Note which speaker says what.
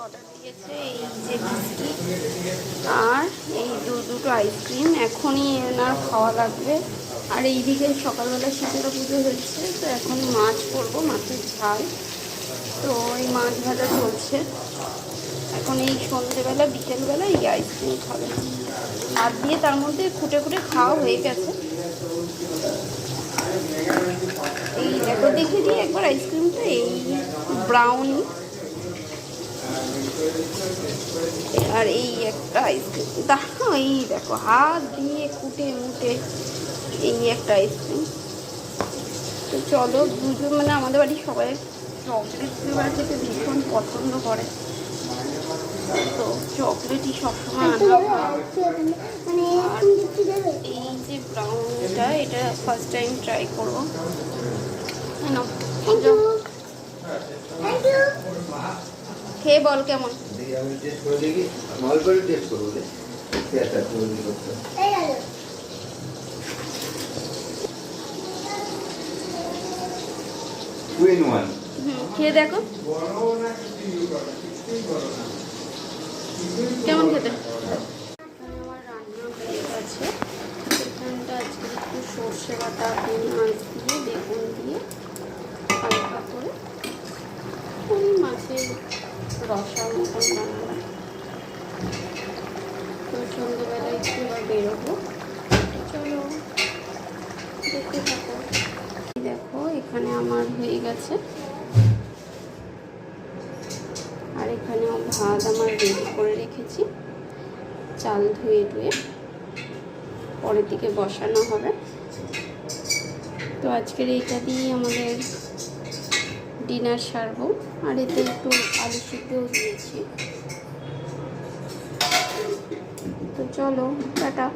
Speaker 1: Order দিয়েছে এই যে বিস্কিট আর এই দুটো আইসক্রিম। এখনই এনার খাওয়া লাগবে। আর এইদিকে সকালবেলা শীতলা পুজো হচ্ছে, তো এখন মাছ করবো, মাছের ঝাল। তো এই মাছ ভাজা চলছে। এখন এই সন্ধেবেলা বিকেলবেলা এই আইসক্রিম খাবে। হাত দিয়ে তার মধ্যে খুঁটে খুঁটে খাওয়া হয়ে গেছে। এই দেখো, দেখে দিই একবার আইসক্রিমটা। এই ব্রাউনি আর এই একটা আইসক্রিম। দেখো, এই দেখো হাত দিয়ে কুটে মুটে এই একটা আইসক্রিম। তো চলো, দুজন মানে আমাদের বাড়ির সবাই চকলেট ফ্লেভার খেতে ভীষণ পছন্দ করে, তো চকলেটই সবসময় আনা হয়। আর এই যে ব্রাউনিটা, এটা ফার্স্ট টাইম ট্রাই করবো। খেয়ে বল কেমন। খেয়ে দেখো কেমন খেতে। আমার রান্না হয়ে গেছে। এখানটা আজকে একটু সর্ষে বাটা, পেঁয়াজ দিয়ে, বেগুন দিয়ে হালকা করে ওই মাছের রসার মতন বানালাম। তো সন্ধ্যেবেলায় একটু এবার বেরোবো। চলো দেখতে থাকো। দেখো, এখানে আমার হয়ে গেছে। আর এখানেও ভাত আমার রেডি করে রেখেছি, চাল ধুয়ে পরের দিকে বসানো হবে। তো আজকের এইটা দিয়েই আমাদের ডিনার সারবো। আর এতে একটু আলু সিদ্ধও দিয়েছি। তো চলো, টাটা।